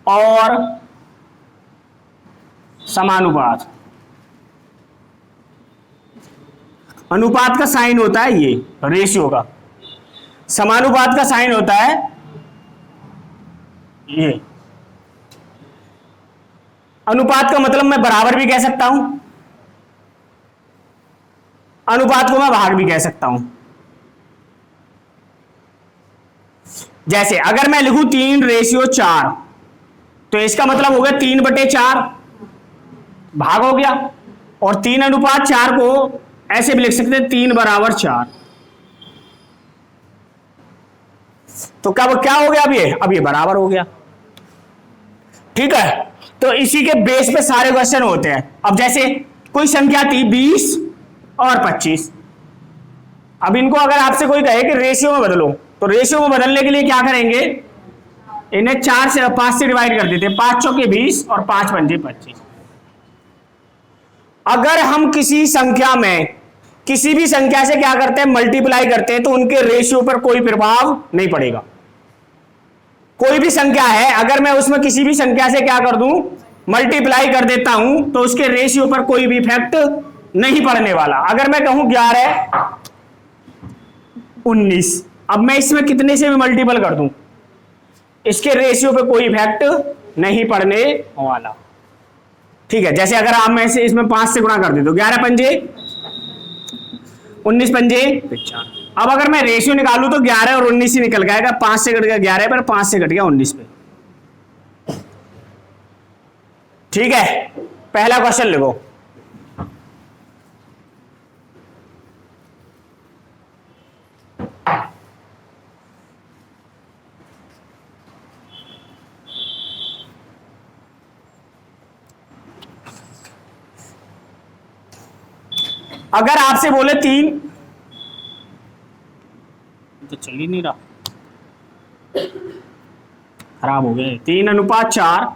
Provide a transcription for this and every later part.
और समानुपात। अनुपात का साइन होता है ये रेशियो का, समानुपात का साइन होता है ये। अनुपात का मतलब मैं बराबर भी कह सकता हूं, अनुपात को मैं भाग भी कह सकता हूं। जैसे अगर मैं लिखूं 3:4, तो इसका मतलब हो गया 3/4 भाग हो गया, और 3:4 को ऐसे भी लिख सकते हैं 3/4। तो कब क्या हो गया, अब ये बराबर हो गया। ठीक है, तो इसी के बेस पे सारे क्वेश्चन होते हैं। अब जैसे कोई संख्या थी 20 और 25, अब इनको अगर आपसे कोई कहे कि रेशियो में बदलो, तो रेशियो में बदलने के लिए क्या करेंगे, इन्हें 5 से डिवाइड कर देते हैं। 5 चौके 20 और 5 पंजे 25। अगर हम किसी संख्या में किसी भी संख्या से क्या करते हैं, मल्टीप्लाई करते हैं, तो उनके रेशियो पर कोई प्रभाव नहीं पड़ेगा। कोई भी संख्या है, अगर मैं उसमें किसी भी संख्या से क्या कर दूं, मल्टीप्लाई कर देता हूं, तो उसके रेशियो पर कोई भी इफेक्ट नहीं पड़ने वाला। अगर मैं कहूं 11 19, अब मैं इसमें कितने से भी मल्टीपल कर दूं, इसके रेशियो पे कोई इफेक्ट नहीं पड़ने वाला। ठीक है, जैसे अगर आप में से इसमें 5 से गुणा कर दे तो 11 पंजे 19 पंजे 95। अब अगर मैं रेशियो निकालूं तो 11 और 19 ही निकल जाएगा। 5 से कट गया 11 पर, 5 से कट गया 19 पे। ठीक है, पहला क्वेश्चन लिखो। अगर आपसे बोले 3, तो चल ही नहीं रहा, खराब हो गए। 3:4,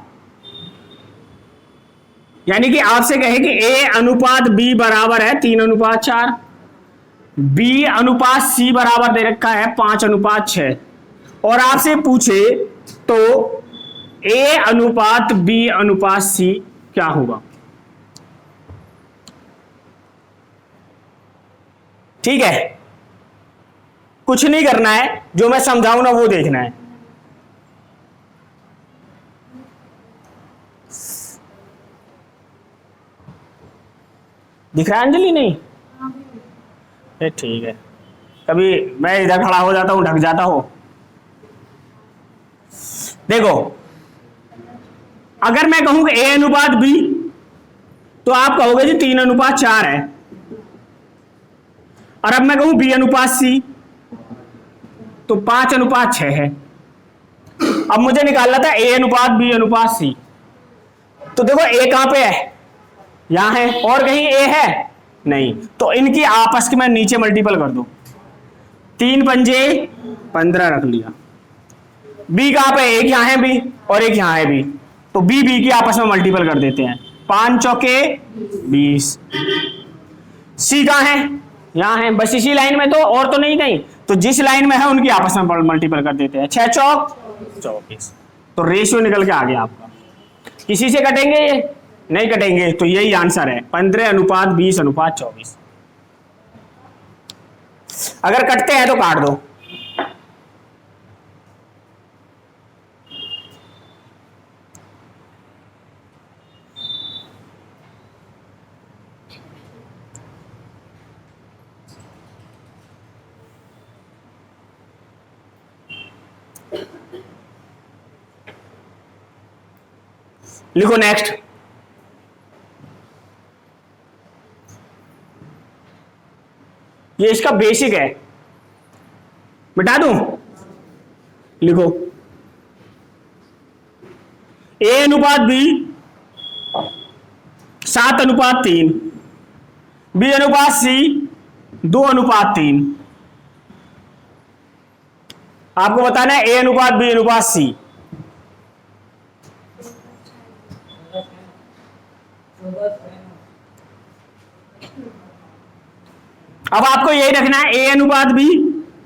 यानी कि आपसे कहे कि A अनुपात B बराबर है 3:4, B अनुपात C बराबर दे रखा है 5:6, और आपसे पूछे तो A अनुपात B अनुपात C क्या होगा। ठीक है, कुछ नहीं करना है, जो मैं समझाऊं ना वो देखना है। दिख रहा है अंजलि? नहीं, ठीक है, कभी मैं इधर खड़ा हो जाता हूं, ढक जाता हूं। देखो, अगर मैं कहूं कि A अनुपात B, तो आप कहोगे जी 3:4 है, और अब मैं कहूं B अनुपात C, तो 5:6 है। अब मुझे निकालना था A अनुपात B अनुपात C, तो देखो A कहां पे है, यहां है, और कहीं A है नहीं, तो इनकी आपस के मैं नीचे मल्टीपल कर दूं। 3 पंजे 15 रख लिया। B कहां पे, एक यहां है B और एक यहां है B, तो B की आपस में मल्टीपल कर देते हैं। 5 चौके 20। C कहां है, यहां है, बस इसी लाइन में, तो और तो नहीं कहीं, तो जिस लाइन में है उनकी आपस में मल्टीपल कर देते हैं। 6 चौक 24, तो रेशियो निकल के आ गया आपका। किसी से कटेंगे ये नहीं कटेंगे, तो यही आंसर है 15:20:24। अगर कटते हैं तो काट दो। लिखो नेक्स्ट। ये इसका बेसिक है, मिटा दूं? लिखो A अनुपात B 7:3, B अनुपात C 2:3। आपको बताना है A अनुपात B अनुपात C। अब आपको यही रखना है, A अनुपात B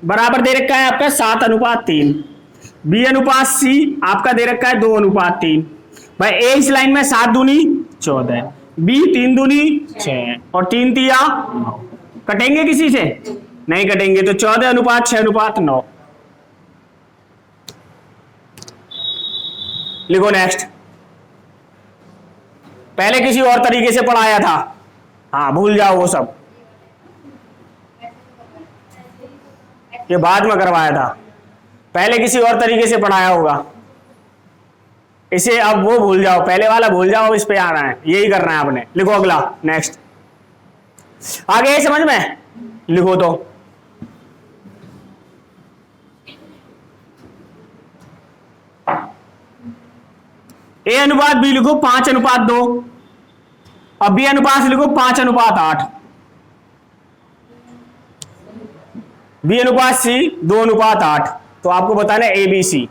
बराबर दे रखा है आपका 7:3, बी अनुपात सी आपका दे रखा है 2:3। भाई ए इस लाइन में 7 दूनी 14, बी 3 दूनी 6 और 3 तिया 9। कटेंगे किसी से? नहीं कटेंगे। तो 14:6:9। लिखो नेक्स्ट। पहले किसी और तरीके से पढ़ाया था, हाँ भूल जाओ वो सब, ये बाद में करवाया था। पहले किसी और तरीके से पढ़ाया होगा, इसे अब वो भूल जाओ, पहले वाला भूल जाओ, इस पे आना है, यही करना है आपने। लिखो अगला नेक्स्ट। आगे है समझ में? लिखो तो ए अनुपात बी लिखो 5:2 और बी अनुपात लिखो 5:8। बी अनुपात सी 2:8। तो आपको बताना है ए बी सी।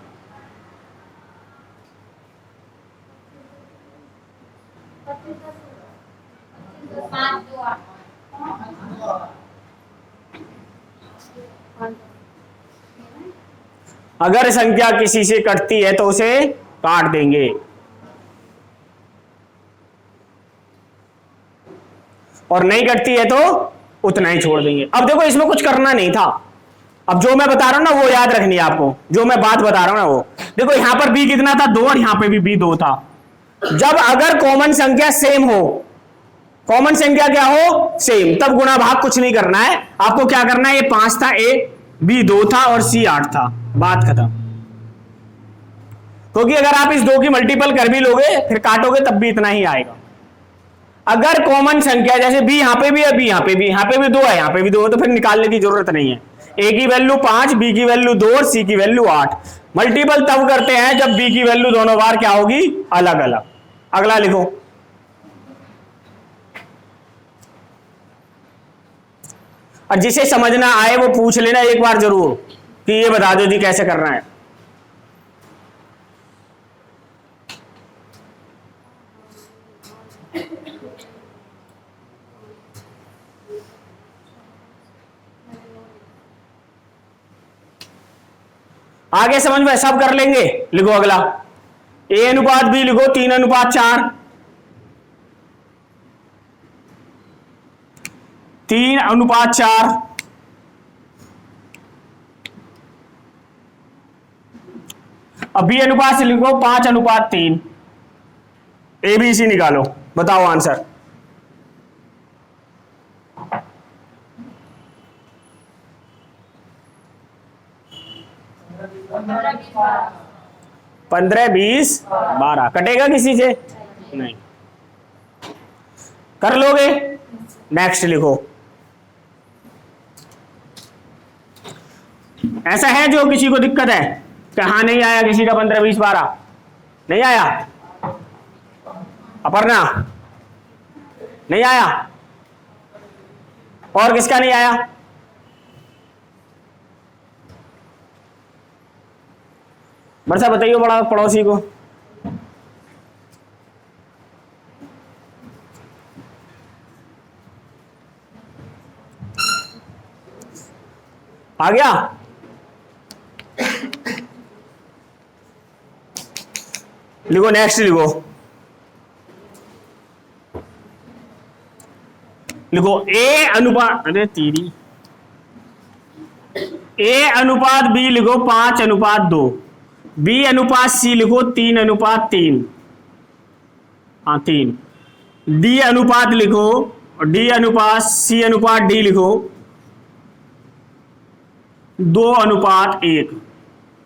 अगर संख्या किसी से कटती है तो उसे काट देंगे, और नहीं कटती है तो उतना ही छोड़ देंगे। अब देखो इसमें कुछ करना नहीं था, अब जो मैं बता रहा हूं ना वो याद रखनी है आपको, जो मैं बात बता रहा हूं ना वो। देखो यहां पर बी कितना था 2 और यहां पे भी बी 2 था। जब अगर कॉमन संख्या सेम हो, कॉमन संख्या क्या हो सेम, तब गुणा भाग कुछ नहीं करना है आपको। क्या करना है, ये 5 था, ए बी 2 था और सी 8 था, बात खत्म। क्योंकि अगर आप इस 2 की मल्टीपल कर भी लोगे फिर काटोगे तब भी इतना ही आएगा। अगर कॉमन संख्या जैसे बी यहां पे भी है, बी यहां पे भी, यहां पे भी 2 है, यहां पे भी 2 है, तो फिर निकालने की जरूरत नहीं है। ए की वैल्यू 5, बी की वैल्यू 2 और सी की वैल्यू 8। मल्टीपल तब करते हैं जब बी की वैल्यू दोनों बार क्या होगी, अलग अलग। अगला लिखो। और जिसे समझना आए वो पूछ लेना एक बार जरूर कि ये बता दो जी कैसे करना है। आगे समझ में सब कर लेंगे। लिखो अगला। ए अनुपात बी लिखो 3:4। 3:4। अब बी अनुपात से लिखो 5:3। ए बी सी निकालो, बताओ आंसर। पंद्रह 20 12 कटेगा किसी से? नहीं। कर लोगे? नेक्स्ट लिखो। ऐसा है जो किसी को दिक्कत है कि हाँ नहीं आया किसी का 15 20 12 नहीं आया? अपर्णा नहीं आया? और किसका नहीं आया? बरसा बताइए बड़ा पड़ोसी को। आ गया? लिखो नेक्स्ट। लिखो ए अनुपात, अरे तेरी, ए अनुपात बी लिखो 5:2। बी अनुपात सी लिखो 3:3। हाँ 3। डी अनुपात लिखो, डी अनुपात सी अनुपात डी लिखो 2:1।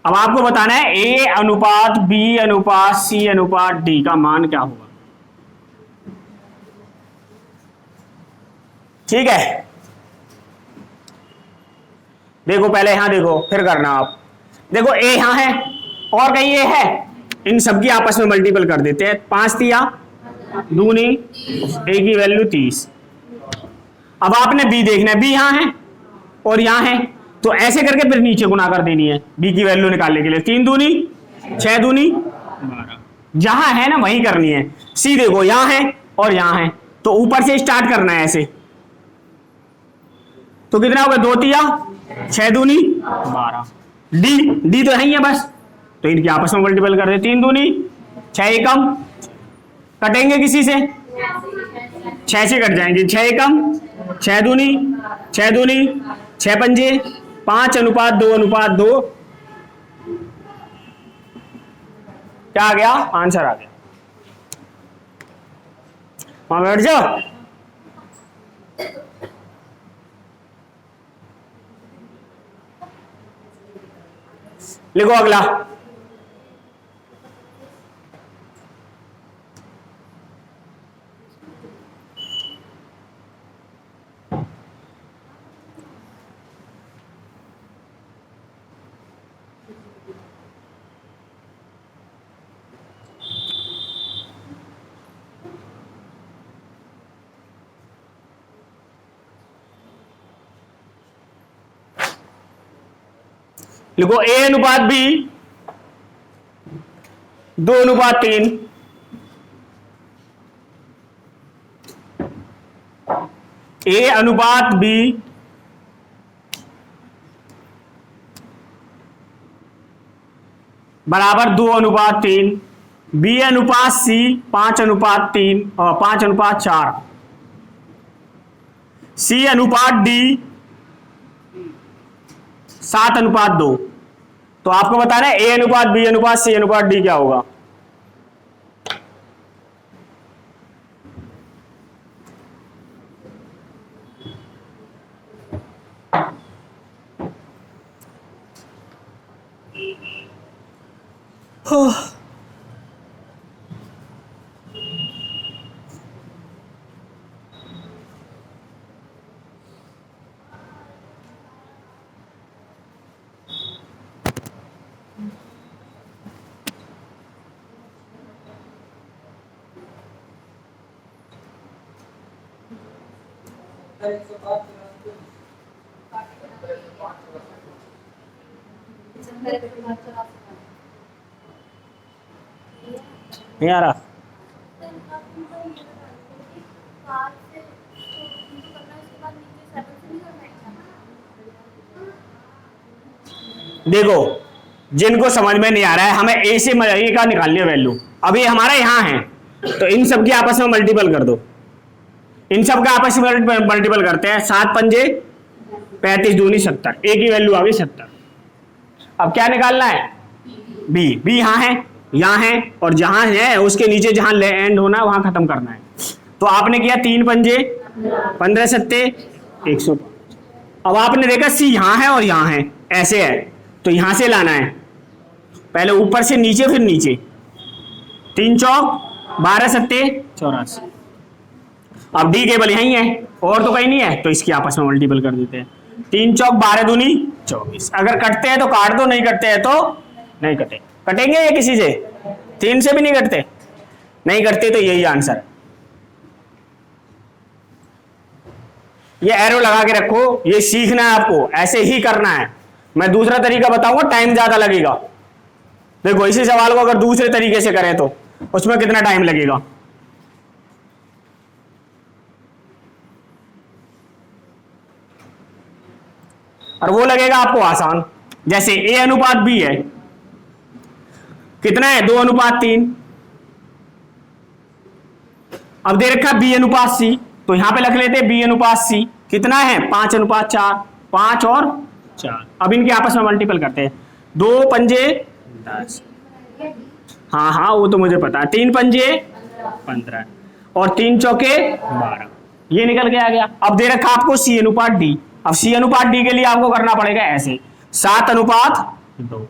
अब आपको बताना है ए अनुपात बी अनुपात सी अनुपात डी का मान क्या होगा। ठीक है, देखो पहले यहां देखो फिर करना आप। देखो ए यहां है और कहीं ए है, इन सबकी आपस में मल्टीपल कर देते हैं। 5 तिया दूनी, ए की वैल्यू 30। अब आपने बी देखना है, बी यहां है और यहां है, तो ऐसे करके फिर नीचे गुना कर देनी है बी की वैल्यू निकालने के लिए। 3 दूनी 6 दूनी 12, जहां है ना वहीं करनी है। सी देखो यहां है और यहां है, तो ऊपर से स्टार्ट करना है ऐसे। तो कितना होगा 2 तिया 6 दूनी 12। डी तो है ही है बस, तो इनकी आपस में मल्टीपल कर दे, 3 दूनी 6 एकम, कटेंगे किसी से 6 से कट जाएंगे, 6 एकम 6 दूनी 6 दूनी 6 पंजे 5:2:2। क्या आ गया? आंसर आ गया। वहां बैठ जाओ। लिखो अगला। लिखो A:B 2:3। A:B बराबर 2:3, B:C 5:3 और 5:4, C:D 7:2। तो आपको बताना है A:B:C:D क्या होगा। नहीं आ रहा। देखो जिनको समझ में नहीं आ रहा है, हमें ए से ए का निकाल लिया वैल्यू, अभी हमारा यहां है, तो इन सब की आपस में मल्टीपल कर दो। इन सब का आपस में मल्टीपल करते हैं, 7 पंजे 35 दूनी 70, ए की वैल्यू आ गई 70। अब क्या निकालना है? बी। बी यहाँ है और जहां है उसके नीचे जहां एंड होना है वहां खत्म करना है। तो आपने किया 3 पंजे 15 सत्ते 105। अब आपने देखा सी यहाँ है और यहाँ है, ऐसे है, तो यहां से लाना है, पहले ऊपर से नीचे फिर नीचे। 3 चौक 12 सत्ते 84। अब डी केवल यही है और तो कहीं नहीं है, तो इसकी आपस में मल्टीपल कर देते हैं। 3 चौक 12 दूनी 24। अगर कटते हैं तो काट दो, नहीं कटते हैं तो नहीं कटे। कटेंगे ये किसी से? 3 से भी नहीं कटते, नहीं कटते, तो यही आंसर है। ये एरो लगा के रखो, ये सीखना है आपको, ऐसे ही करना है। मैं दूसरा तरीका बताऊंगा, टाइम ज्यादा लगेगा। देखो इसी सवाल को अगर दूसरे तरीके से करें तो उसमें कितना टाइम लगेगा। और वो लगेगा आपको आसान। जैसे A:B है, कितना है? 2:3। अब दे रखा B:C, तो यहां पे रख लेते B:C, कितना है? 5:4, 5 और 4। अब इनके आपस में मल्टीपल करते हैं। 2 पंजे 10, हाँ वो तो मुझे पता है। 3 पंजे 15 और 3 चौके 12, ये निकल के आ गया। अब दे रखा आपको C:D। अब C:D के लिए आपको करना पड़ेगा ऐसे 7:2।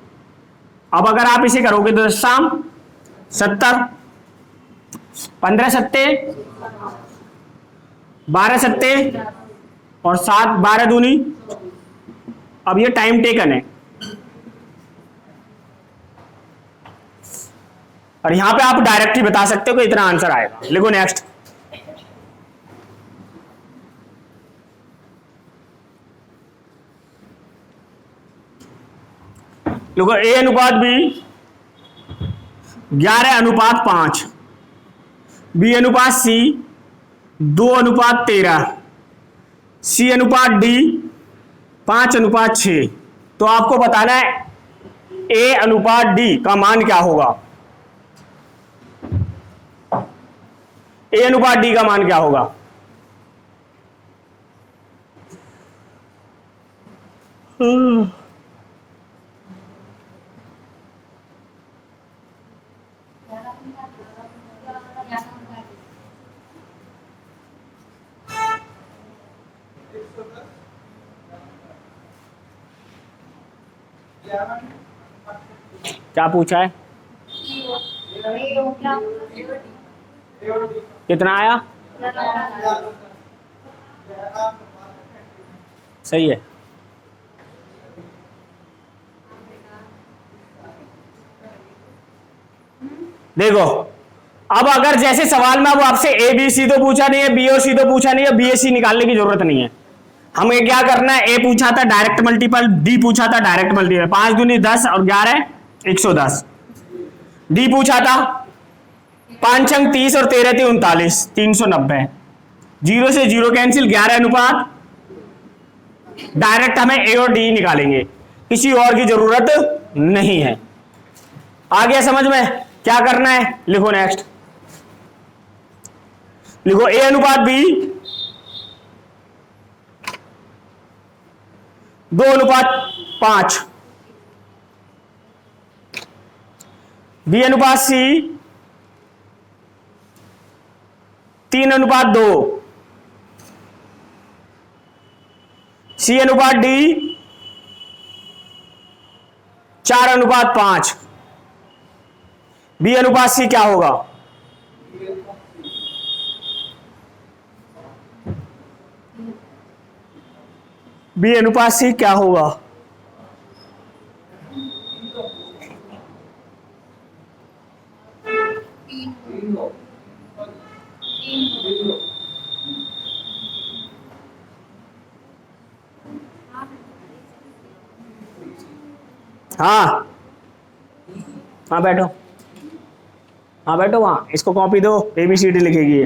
अब अगर आप इसे करोगे तो 70, 15 सत्ते 12 सत्ते और 7 12 दूनी। अब ये टाइम टेकन है, और यहां पे आप डायरेक्ट ही बता सकते हो कि इतना आंसर आएगा। लिखो नेक्स्ट। देखो A:B 11:5, B:C 2:13, C:D 5:6। तो आपको बताना है ए अनुपात डी का मान क्या होगा? ए अनुपात डी का मान क्या होगा? क्या पूछा है? कितना आया? सही है। देखो अब अगर जैसे सवाल में अब आपसे ए बी सी तो पूछा नहीं है, बी और सी तो पूछा नहीं है, बी ए सी निकालने की जरूरत नहीं है। हमें क्या करना है? ए पूछा था डायरेक्ट मल्टीपल, डी पूछा था डायरेक्ट मल्टीपल, 5 दूनी 10 और 11 110। डी पूछा था 5 अंक 30 और 13 थी 39 390। 0 से 0 कैंसिल, 11 अनुपात। डायरेक्ट हमें ए और डी निकालेंगे, किसी और की जरूरत नहीं है। आ गया समझ में? क्या करना है? लिखो नेक्स्ट, लिखो ए अनुपात बी 2:5, बी अनुपात सी 3:2, सी अनुपात डी 4:5। बी अनुपात सी क्या होगा? बी अनुपात सी क्या होगा? हाँ हाँ बैठो, हाँ बैठो वहां, इसको कॉपी दो, ABCD लिखेगी।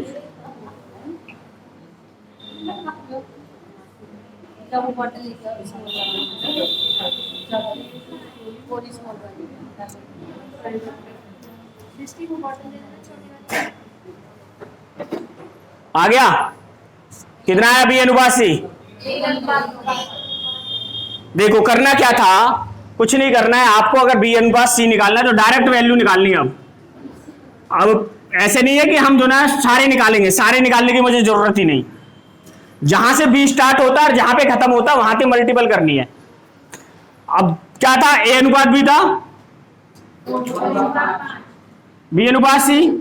आ गया? कितना आया बी अनुपात सी? देखो करना क्या था, कुछ नहीं करना है आपको। अगर बी अनुपात सी निकालना है तो डायरेक्ट वैल्यू निकालनी है। अब ऐसे नहीं है कि हम जो ना सारे निकालेंगे, सारे निकालने की मुझे जरूरत ही नहीं। जहां से बी स्टार्ट होता है और जहां पे खत्म होता है वहां से मल्टीपल करनी है। अब क्या था? ए अनुपात बी था, बी अनुपात सी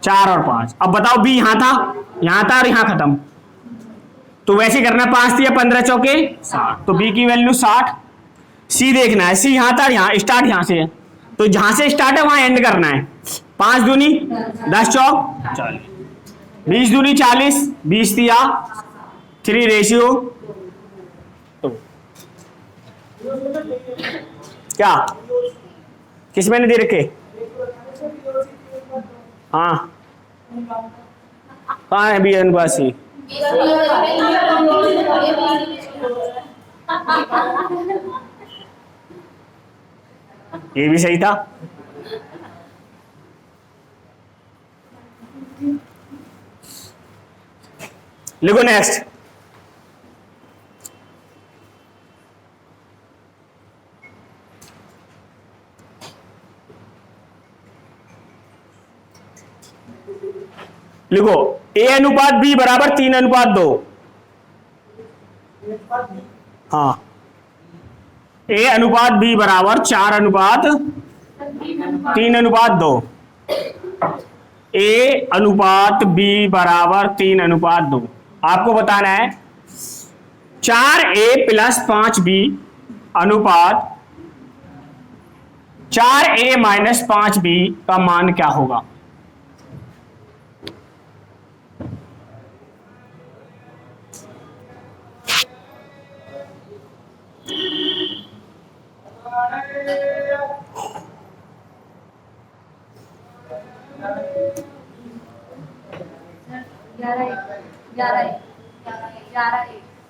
4 और 5। अब बताओ बी यहां था और यहां खत्म, तो वैसे करना 5 या 15 चौके 60, तो बी की वैल्यू 60। सी देखना है, सी यहां था, यहां स्टार्ट यहां से है, तो जहां से स्टार्ट है वहां एंड करना है। 5 दूनी 10 चौक 40, 20 दूनी 40, 20 दिया 3 रेशियो 2। क्या किस में ने दे रखे? हाँ कहाँ है बी अनुपात सी? ये भी सही था। लिखो नेक्स्ट, लिखो ए अनुपात बी बराबर 3:2। हाँ ए अनुपात बी बराबर 4:3:2। ए अनुपात बी बराबर 3:2। आपको बताना है 4A + 5B अनुपात 4A - 5B का मान क्या होगा?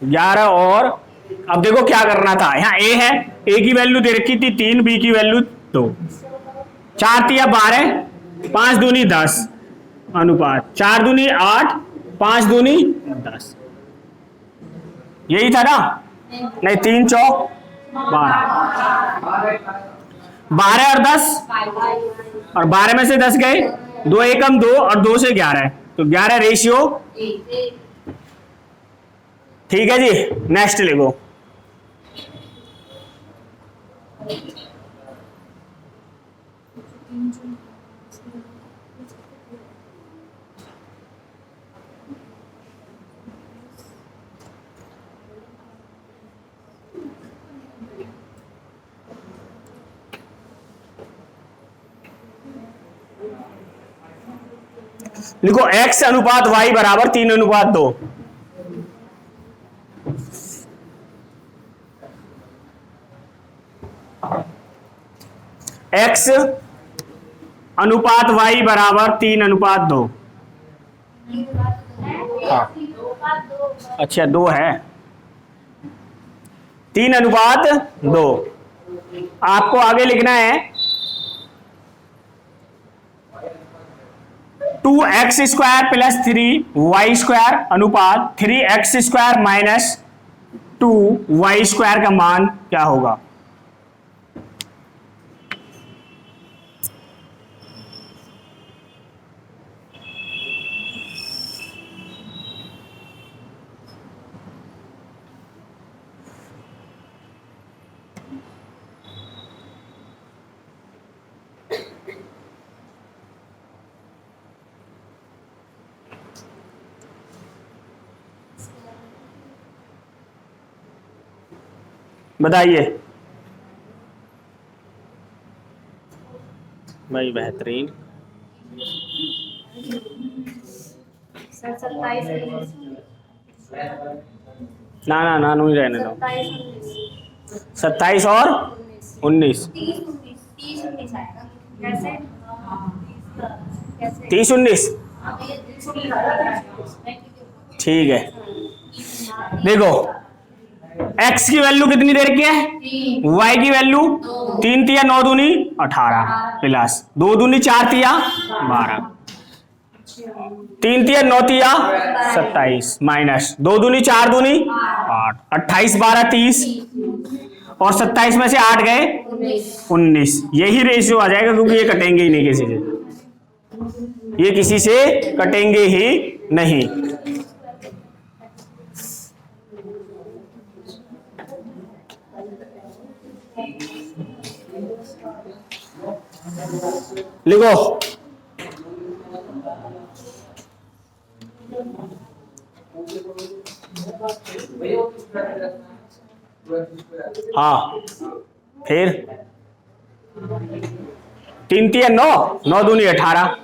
ग्यारह। और अब देखो क्या करना था, यहाँ ए है ए की वैल्यू दे रखी थी 3, बी की वैल्यू 2, 4 तिया 12, 5 दूनी 10 अनुपात 4 दूनी 8, 5 दूनी 10, यही था ना? नहीं, 3 चौक 12, 12 और 10, और 12 में से 10 गए, 2 एकम 2 और 2 से 11, तो 11 रेशियो। ठीक है जी, नेक्स्ट लिखो। लिखो x अनुपात y बराबर 3 अनुपात 2। x अनुपात y बराबर 3 अनुपात 2। हाँ, अच्छा 2 है, 3 अनुपात 2। आपको आगे लिखना है 2x square plus 3y square अनुपात 3x square minus 2y square का मान क्या होगा? बताइए भाई, बेहतरीन। ना ना ना, नहीं रहने दो। 27 और 19, 30 19, ठीक है। देखो x की वैल्यू कितनी दे रखी है? y की वैल्यू 3 तिया 9 दूनी 18 प्लस 2 दूनी 4 तिया 12, 3 तिया 9 तिया 27 माइनस 2 दूनी 4 दूनी 8, 28 12 30, और 27 में से 8 गए 19। यही रेशियो आ जाएगा, क्योंकि ये कटेंगे ही नहीं किसी से, ये किसी से कटेंगे ही नहीं। लिखो हाँ, फिर 3 तिया 9, 9 दूनी 18,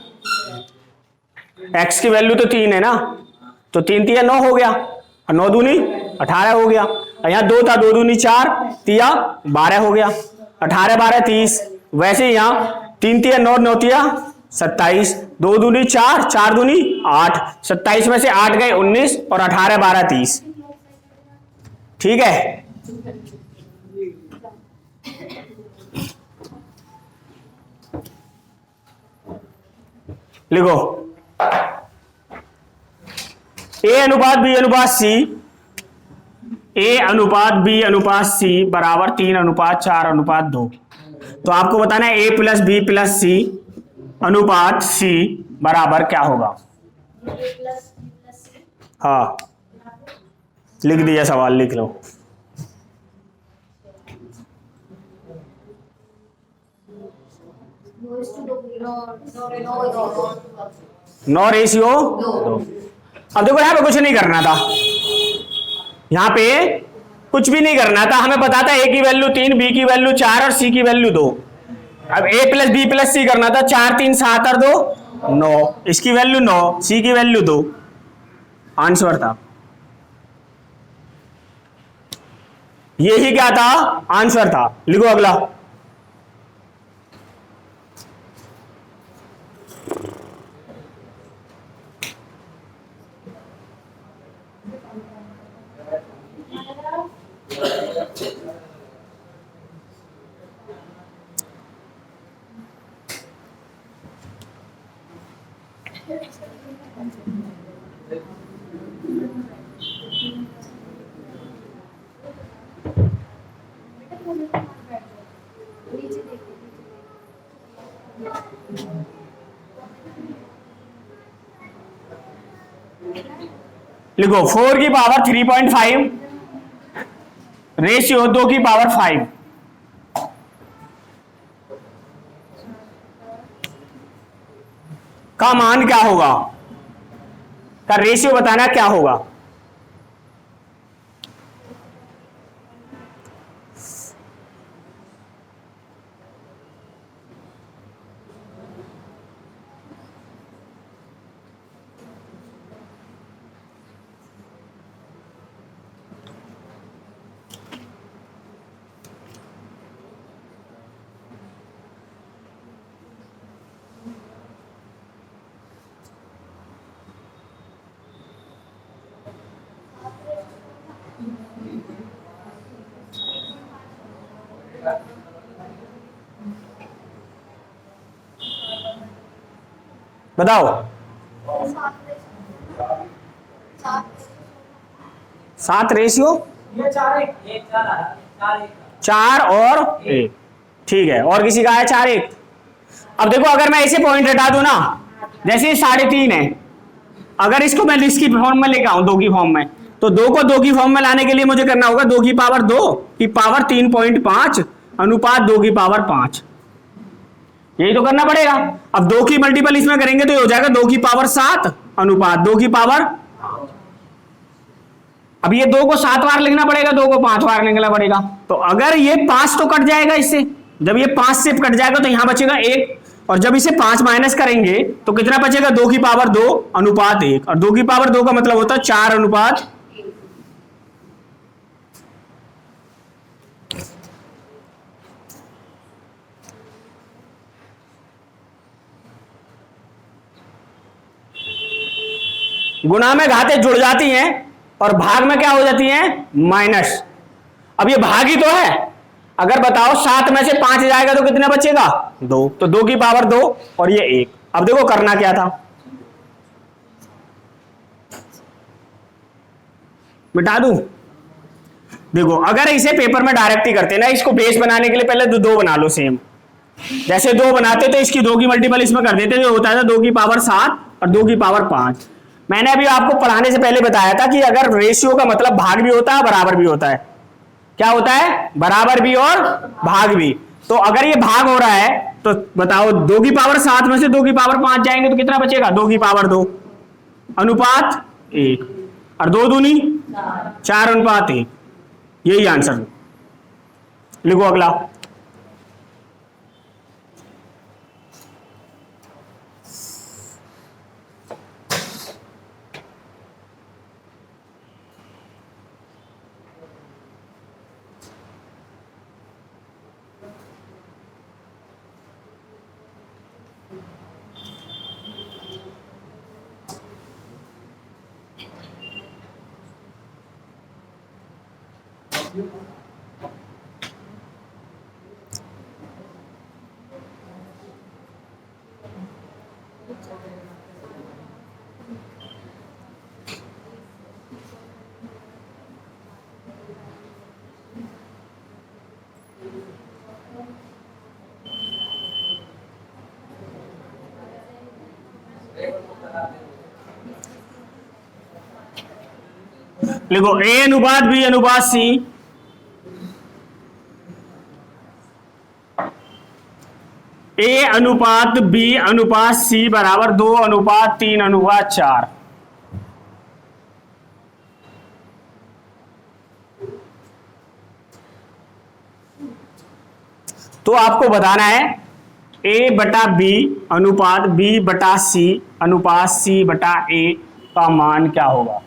x की वैल्यू तो 3 है ना, तो 3 तिया 9 हो गया और 9 दूनी 18 हो गया। यहाँ 2 था, 2 दूनी 4 तिया 12 हो गया, 18 12 30। वैसे यहाँ 3 तिया 9, 9 तिया 27, 2 दूनी 4, 4 दूनी 8, 27 में से 8 गए 19, और 18 12 30। ठीक है, लिखो a अनुपात b अनुपात c, a अनुपात b अनुपात c बराबर 3 अनुपात 4 अनुपात 2। तो आपको बताना है a प्लस बी प्लस सी अनुपात c बराबर क्या होगा? हाँ, लिख दिया सवाल, लिख लो। नौ रेशियो 2। अब देखो यहाँ पे कुछ नहीं करना था, यहाँ पे कुछ भी नहीं करना था। हमें पता था a की वैल्यू 3, b की वैल्यू 4 और c की वैल्यू 2। अब a प्लस बी प्लस सी करना था, 4 3 7 और 2 9, इसकी वैल्यू 9, c की वैल्यू 2, आंसर था। यही क्या था? आंसर था। लिखो अगला। लिखो 4 की पावर 3.5 रेशियो 2 की पावर 5 का मान क्या होगा, का रेशियो बताना क्या होगा। बताओ। 7 रेशियो 4 और 1, ठीक है। और किसी का है 4:1। अब देखो अगर मैं ऐसे पॉइंट हटा दूं ना, जैसे 3.5 है, अगर इसको मैं इसकी फॉर्म में लेकर आऊं 2 की फॉर्म में, तो 2 को 2 की फॉर्म में लाने के लिए मुझे करना होगा 2 की पावर 2 की पावर 3.5 अनुपात 2 की पावर 5, यही तो करना पड़ेगा। अब 2 की मल्टीपल इसमें करेंगे तो ये हो जाएगा 2 की पावर 7 अनुपात 2 की पावर, अब ये 2 को 7 बार लिखना पड़ेगा, 2 को 5 बार लिखना पड़ेगा। तो अगर ये 5 तो कट जाएगा इससे, जब ये 5 से कट जाएगा तो यहां बचेगा 1, और जब इसे 5 माइनस करेंगे तो कितना बचेगा 2 की पावर 2 अनुपात 1, और 2 की पावर 2 का मतलब होता है 4 अनुपात। गुणा में घातें जुड़ जाती हैं और भाग में क्या हो जाती हैं, माइनस। अब ये भाग ही तो है, अगर बताओ 7 में से 5 जाएगा तो कितना बचेगा 2, तो 2 की पावर 2 और ये 1। अब देखो करना क्या था, मिटा दूं। देखो अगर इसे पेपर में डायरेक्ट ही करते ना, इसको बेस बनाने के लिए पहले 2 बना लो सेम, जैसे 2 बनाते तो इसकी 2 की मल्टीपल इसमें कर देते, जो होता था 2 की पावर 7 और 2 की पावर 5। मैंने अभी आपको पढ़ाने से पहले बताया था कि अगर रेशियो का मतलब भाग भी होता है बराबर भी होता है, क्या होता है, बराबर भी और भाग भी। तो अगर ये भाग हो रहा है तो बताओ 2 की पावर 7 में से 2 की पावर 5 जाएंगे तो कितना बचेगा 2 की पावर 2 अनुपात 1, और 2 दूनी 4 अनुपात 1, यही आंसर। लिखो अगला। लिखो ए अनुपात बी अनुपात सी, ए अनुपात बी अनुपात सी बराबर 2 अनुपात 3 अनुपात 4। तो आपको बताना है ए बटा बी अनुपात बी बटा सी अनुपात सी बटा ए का मान क्या होगा।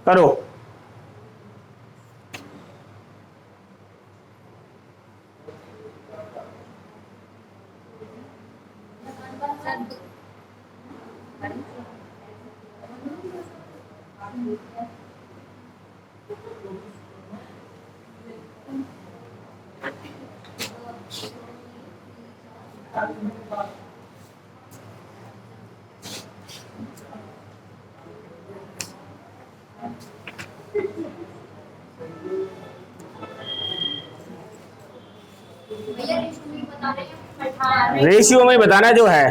करो। रेशियो में बताना जो है।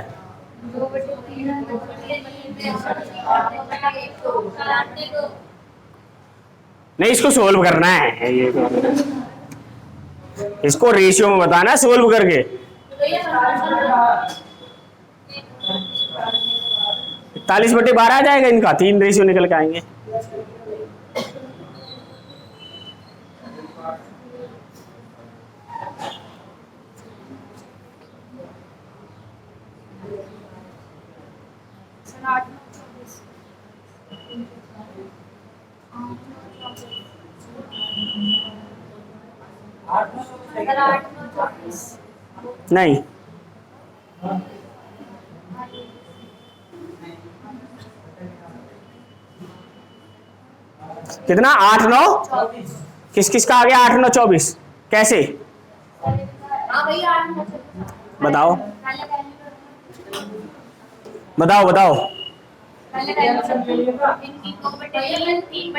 नहीं, इसको सोल्व करना है, ये इसको रेशियो में बताना है सोल्व करके। 41/12 आ जाएगा इनका, 3 रेशियो निकल के आएंगे। नहीं, कितना? 8 9 किस किस का आ गया? 8 9 24 कैसे बताओ बताओ बताओ।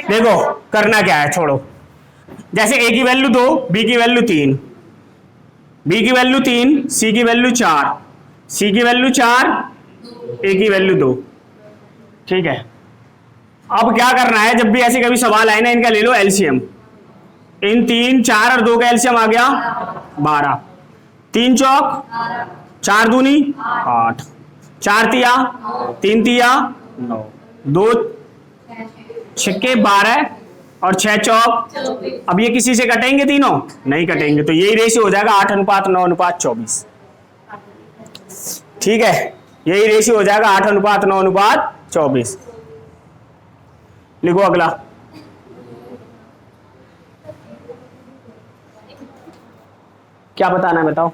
देखो करना क्या है, छोड़ो। जैसे ए की वैल्यू 2, बी की वैल्यू 3, बी की वैल्यू 3, सी की वैल्यू 4, सी की वैल्यू 4, ए की वैल्यू 2। ठीक है, अब क्या करना है, जब भी ऐसे कभी सवाल आए ना, इनका ले लो एलसीएम। इन 3 4 और 2 का एलसीएम आ गया 12, 3 चौक 4 दूनी 8, 4 तिया 3 तिया 9, 2 छक्के 12 और 6 चौक। अब ये किसी से कटेंगे? तीनों नहीं कटेंगे, तो यही रेशियो हो जाएगा 8:9:24। ठीक है, यही रेशियो हो जाएगा 8:9:24। लिखो अगला। क्या बताना है बताओ।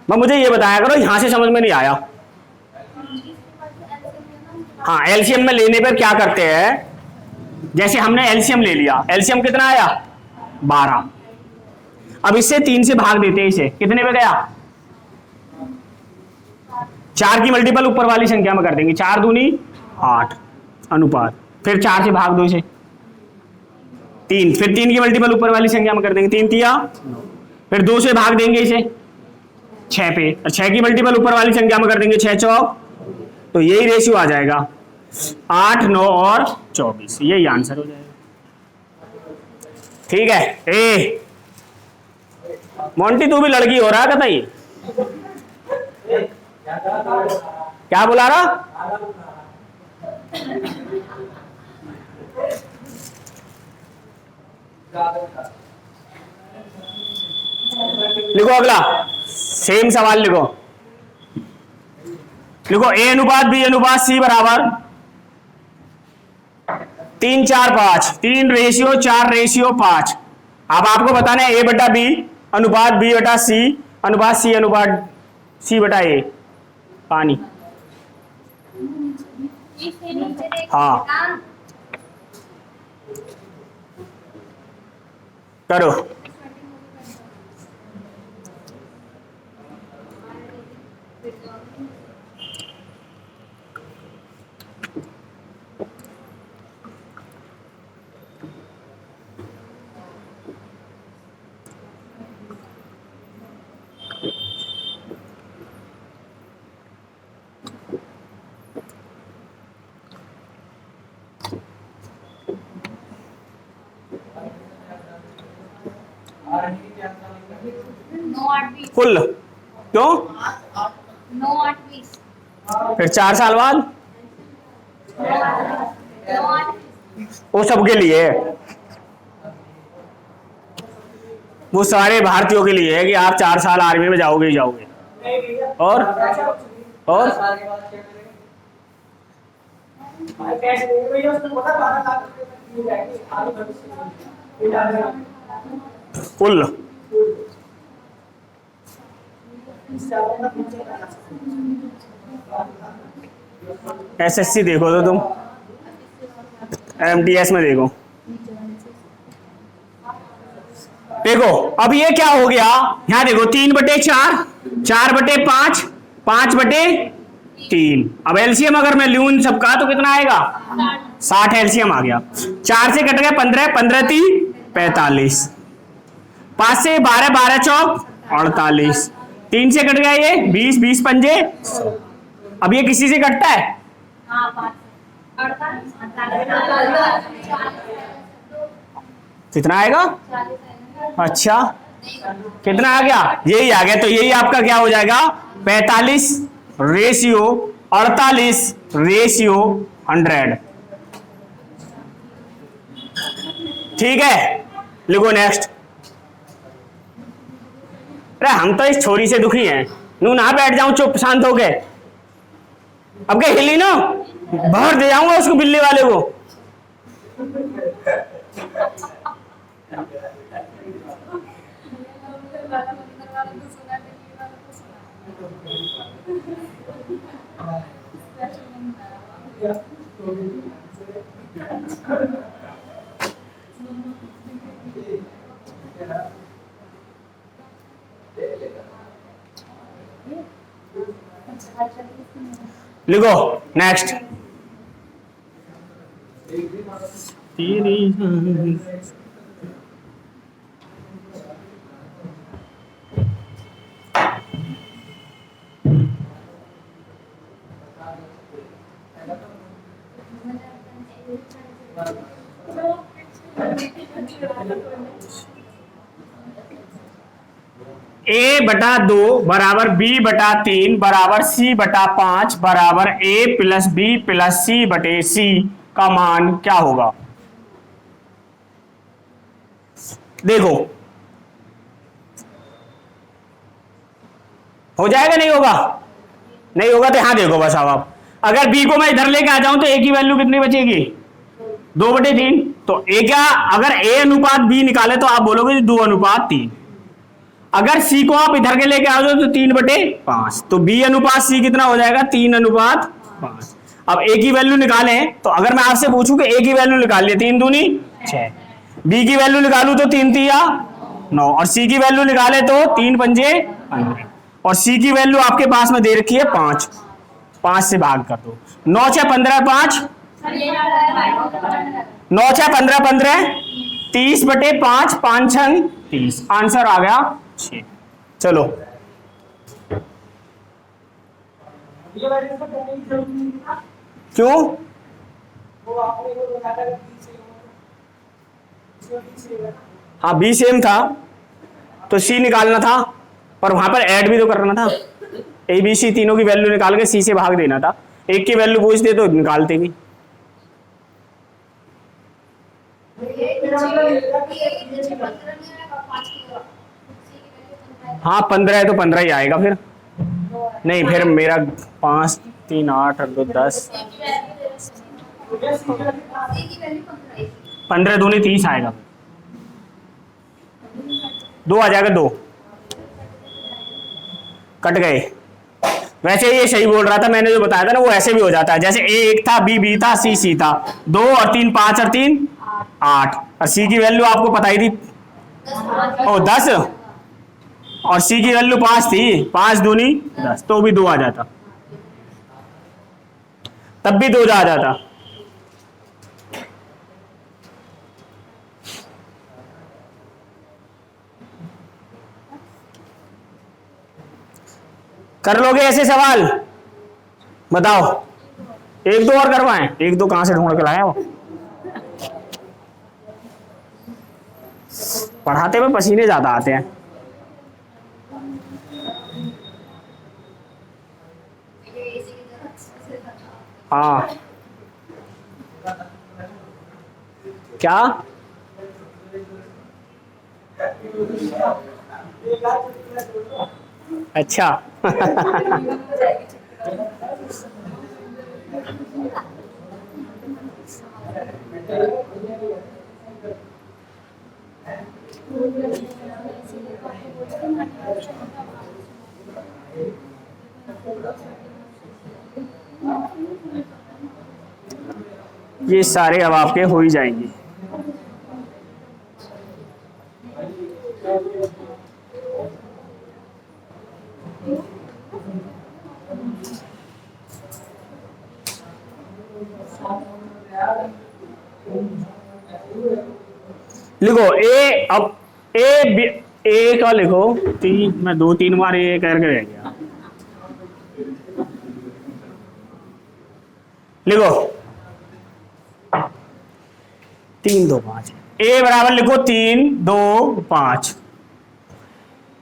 मैं मुझे ये बताया करो, यहां से समझ में नहीं आया। हाँ, एलसीएम में लेने पर क्या करते हैं, जैसे हमने एलसीएम ले लिया, एलसीएम कितना आया 12। अब इससे 3 से भाग देते हैं, इसे कितने पे गया 4 की मल्टीपल ऊपर वाली संख्या में कर देंगे, 4 दूनी 8 अनुपात, फिर 4 से भाग दो इसे 3, फिर 3 की मल्टीपल ऊपर वाली संख्या में कर देंगे, 3 तिया, फिर 2 से भाग देंगे इसे 6 पे, और 6 की मल्टीपल ऊपर वाली संख्या में कर देंगे 6 चौक। तो यही रेशियो आ जाएगा 8 9 और 24, यही आंसर हो जाएगा। ठीक है। ए मोंटी, तू भी लड़की हो रहा है कतई? क्या बुला रहा? लिखो अगला, सेम सवाल लिखो। लिखो ए अनुपात बी अनुपात सी बराबर 3 4 5, 3 रेशियो 4 रेशियो 5। अब आपको बताना है ए बटा बी अनुपात बी बटा सी अनुपात सी अनुपात सी बटा ए। पानी, हाँ करो। फुल क्यों? फिर 4 साल बाद वो सबके लिए, वो सारे भारतीयों के लिए है कि आप 4 साल आर्मी में जाओगे ही जाओगे। और फुल एसएससी देखो तो तुम। एमटीएस में देखो, देखो अब ये क्या हो गया, यहां देखो 3/4, 4/5, 5/3। अब एलसीएम अगर मैं लूं इन सबका तो कितना आएगा, 60 एलसीएम आ गया। 4 से कट गया 15, 15 3 45, 5 से 12, 12 चौक 48, 3 से कट गया ये 20, 20 पंजे 100। अब ये किसी से कटता है, कितना आएगा, अच्छा कितना आ गया, यही आ गया। तो यही आपका क्या हो जाएगा, 45 रेशियो 48 रेशियो 100। ठीक है, लिखो नेक्स्ट। अरे हम तो इस छोरी से दुखी हैं, नू ना बैठ जाऊं चुप शांत हो गए, अब क्या हिली ना, बाहर दे जाऊंगा उसको बिल्ली वाले को। लिखो नेक्स्ट। A/2 बराबर B/3 बराबर C/5 बराबर A + B + C/C का मान क्या होगा। देखो हो जाएगा, नहीं होगा, नहीं होगा तो यहां देखो बस। अब आप अगर B को मैं इधर लेके आ जाऊं तो A की वैल्यू कितनी बचेगी, 2/3। तो A क्या, अगर A/B निकाले तो आप बोलोगे 2/3। अगर C को आप इधर के लेके आ जाओ तो 3/5। तो B/C कितना हो जाएगा, 3/5। अब A की वैल्यू निकालें तो अगर मैं आपसे पूछूं कि A की वैल्यू निकाल लिया, 3 दूनी 6, B की वैल्यू निकालू तो 3 तिया 9, और C की वैल्यू निकाले तो 3 पंजे 15, और C की वैल्यू आपके पास में दे रखी है 5, 5 से भाग कर दो, 9 6 15 5, 9 6 15 15, 30/5, 5 6 30, आंसर आ गया 6। चलो क्यों, हाँ B सेम था तो C निकालना था, पर वहां पर ऐड भी तो करना था। ABC तीनों की वैल्यू निकाल के C से भाग देना था, एक की वैल्यू पूछते तो निकालते भी। हाँ 15 है तो 15 ही आएगा फिर, नहीं फिर मेरा 5 3 8 2 10, 15 दूनी 30 आएगा, 2 आ जाएगा, 2 कट गए। वैसे ये सही बोल रहा था, मैंने जो बताया था ना वो ऐसे भी हो जाता है, जैसे A 1 था, B B था, C C था, 2 और 3 5 और 3 8, और C की वैल्यू आपको पता ही थी, ओ 10, और C की वैल्यू 5 थी, 5 दूनी 10, तो भी 2 आ जाता, तब भी 2 आ जाता। कर लोगे ऐसे सवाल, बताओ, 1 2 और करवाएं, 1 2 कहां से ढूंढ के लाए वो, पढ़ाते में पसीने ज्यादा आते हैं। हाँ क्या, अच्छा ये सारे अब आपके हो ही जाएंगे। लिखो ए, अब ए का लिखो तीन, मैं 2-3 बार ए करके रह गया। लिखो 3 2 5, ए बराबर लिखो 3 2 5,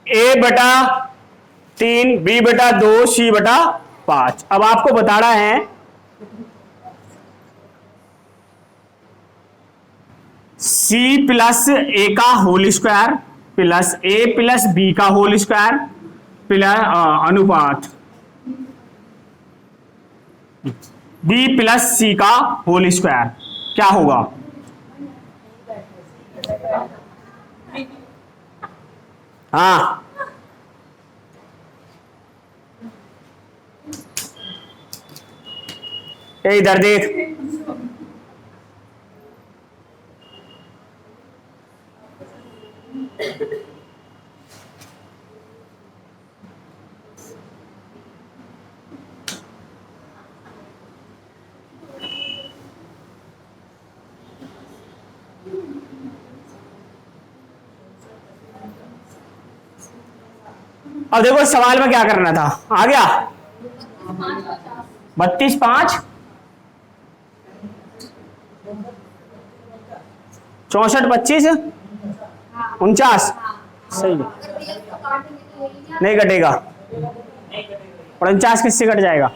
ए बटा 3 बी बटा 2 सी बटा 5। अब आपको बता रहा है सी प्लस ए का होल स्क्वायर प्लस ए प्लस बी का होल स्क्वायर प्लस अनुपात बी प्लस सी का होल स्क्वायर क्या होगा? हाँ, ये इधर देख, अब देखो सवाल में क्या करना था, आ गया 32 5 64 25 49 सही नहीं कटेगा। 49 किससे कट जाएगा?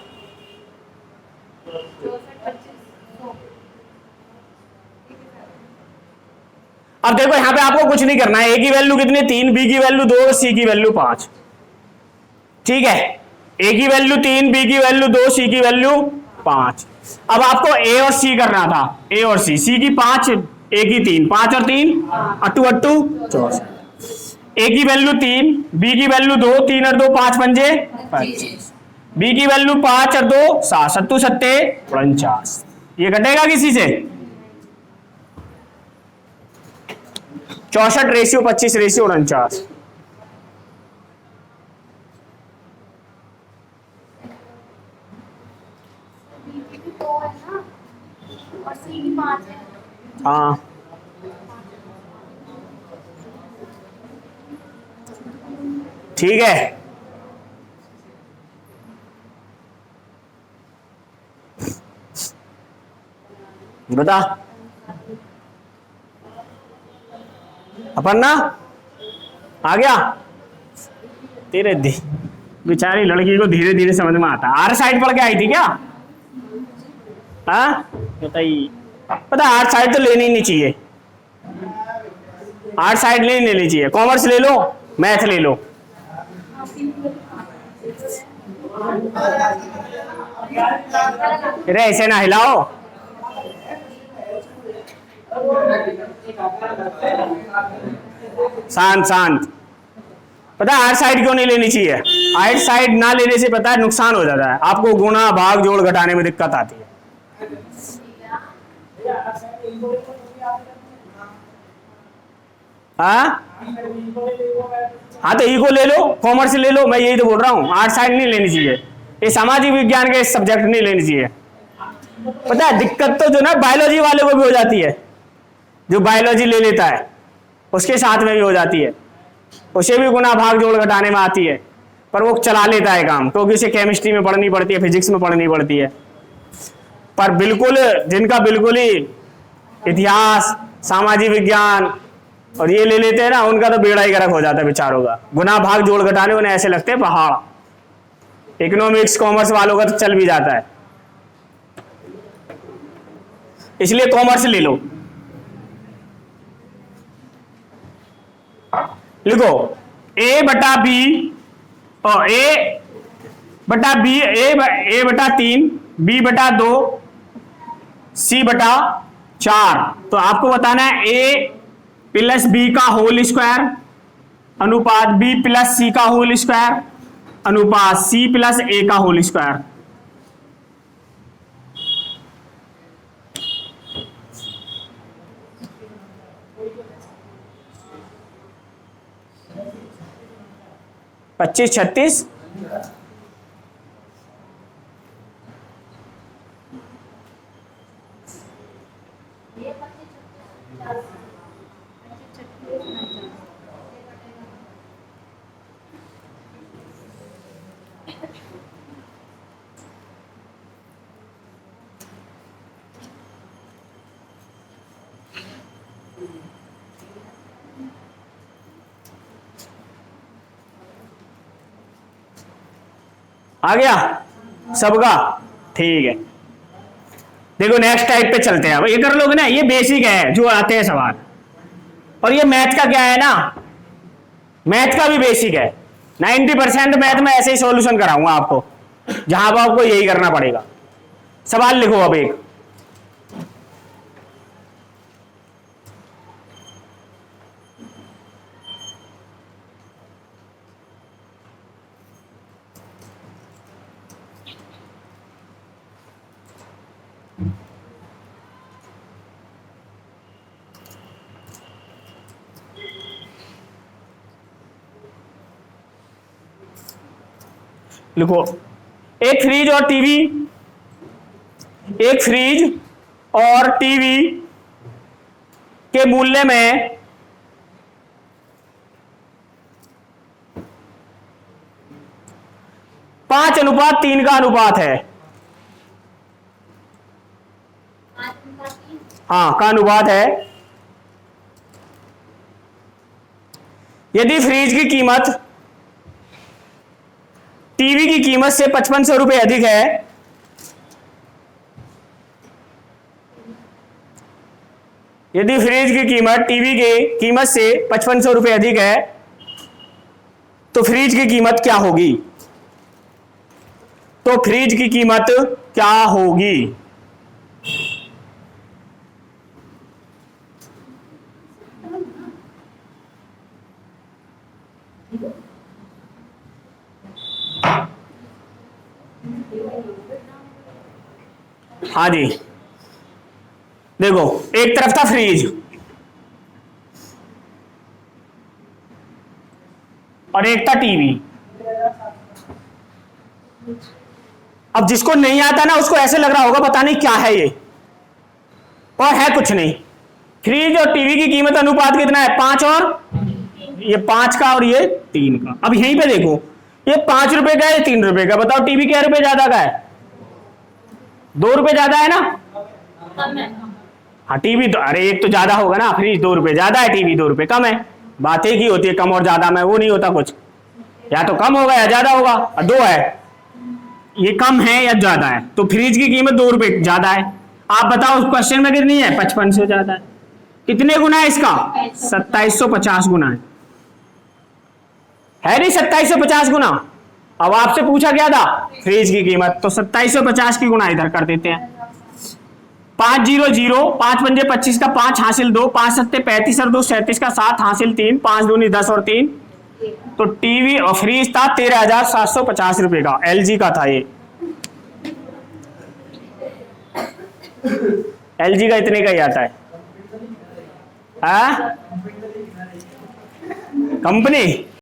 अब देखो यहां पे आपको कुछ नहीं करना है, ए की वैल्यू कितनी 3, बी की वैल्यू 2, सी की वैल्यू 5। ठीक है, ए की वैल्यू 3, बी की वैल्यू 2, सी की वैल्यू 5। अब आपको ए और सी करना था, ए और सी की 5, ए की 3, 5 और 3 अट्टू अट्टू 64। ए की वैल्यू 3, बी की वैल्यू 2, 3 और 2 5 पंजे 25, बी की वैल्यू 5 और 2 7 सत्तू सत्ते 49। ये कटेगा किसी से? 64 रेशियो 25 रेशियो 49। हाँ, ठीक है, बता अपन ना आ गया तेरे बेचारी लड़की को धीरे धीरे समझ में आता। आर साइड पढ़ के आई थी क्या? हाँ बताइए, पता आर्ट साइड तो लेनी नहीं चाहिए, आर्ट साइड नहीं लेनी चाहिए, कॉमर्स ले लो, मैथ ले लो। अरे ऐसे ना हिलाओ, शांत शांत। पता है आर्ट साइड क्यों नहीं लेनी चाहिए? आर्ट साइड ना लेने से पता है नुकसान हो जाता है, आपको गुणा भाग जोड़ घटाने में दिक्कत आती है। हाँ तो इको ले लो, कॉमर्स ले लो, मैं यही तो बोल रहा हूँ, आर्ट साइड नहीं लेनी चाहिए, ये सामाजिक विज्ञान के सब्जेक्ट नहीं लेनी चाहिए। पता है दिक्कत तो जो ना बायोलॉजी वाले को भी हो जाती है, जो बायोलॉजी ले लेता है उसके साथ में भी हो जाती है, उसे भी गुना भाग जोड़ घटाने में आती है, पर वो चला लेता है काम, क्योंकि उसे केमिस्ट्री में पढ़नी पड़ती है, फिजिक्स में पढ़नी पड़ती है। पर बिल्कुल जिनका बिल्कुल ही इतिहास सामाजिक विज्ञान और ये ले लेते हैं ना, उनका तो बेड़ा ही गर्क हो जाता है बेचारों का। गुना भाग जोड़ घटाने उन्हें ऐसे लगते हैं पहाड़। इकोनॉमिक्स कॉमर्स वालों का तो चल भी जाता है, इसलिए कॉमर्स ले लो। लिखो ए बटा बी और ए बटा बी, ए बटा 3, बी बटा 2, सी बटा 4। तो आपको बताना है ए प्लस बी का होल स्क्वायर अनुपात बी प्लस सी का होल स्क्वायर अनुपात सी प्लस ए का होल स्क्वायर। 25 36 आ गया सबका? ठीक है। देखो नेक्स्ट टाइप पे चलते हैं। अब ये कर लोगे ना, ये बेसिक है जो आते हैं सवाल। और ये मैथ का क्या है ना, मैथ का भी बेसिक है। 90% मैथ में ऐसे ही सॉल्यूशन कराऊंगा आपको, जहां पर आपको यही करना पड़ेगा। सवाल लिखो अब एक। लिखो, एक फ्रिज और टीवी, एक फ्रिज और टीवी के मूल्य में 5:3 का अनुपात है। हाँ, का अनुपात है। यदि फ्रिज की कीमत टीवी की कीमत से 5500 रुपए अधिक है, यदि फ्रिज की कीमत टीवी की कीमत से 5500 रुपए अधिक है, तो फ्रिज की कीमत क्या होगी? तो फ्रिज की कीमत क्या होगी? हाँ जी, देखो एक तरफ था फ्रिज और एक था टीवी। अब जिसको नहीं आता ना, उसको ऐसे लग रहा होगा पता नहीं क्या है ये, और है कुछ नहीं। फ्रिज और टीवी की कीमत अनुपात कितना है? 5 और ये 5 का और ये 3 का। अब यहीं पे देखो, ये 5 रुपए का है, 3 रुपए का। बताओ टीवी क्या रुपए ज्यादा का है? 2 रुपए ज्यादा है ना? हाँ, टीवी तो, अरे एक तो ज्यादा होगा ना, फ्रिज 2 रुपए ज्यादा है, टीवी 2 रुपए कम है। बात एक ही होती है, कम और ज्यादा में वो नहीं होता कुछ, या तो कम होगा या ज्यादा होगा। और 2 है, ये कम है या ज्यादा है, तो फ्रिज की कीमत 2 रुपए ज्यादा है। आप बताओ उस क्वेश्चन में कितनी है? 55 से ज्यादा है। कितने गुना है इसका? 2750 गुना है नहीं? 2750 गुना। अब आपसे पूछा क्या था? फ्रिज की कीमत, तो 2750 की गुना इधर कर देते हैं। 5 0 0, 5 पंजे 25 का 5 हासिल 2, 5 सत्ते 35 और 2 37 का 7 हासिल 3, 5 दूनी 10 और 3। तो टीवी और फ्रिज था 13,750 रुपए का, एलजी का था ये। एलजी का इतने का ही आता है। कंपनी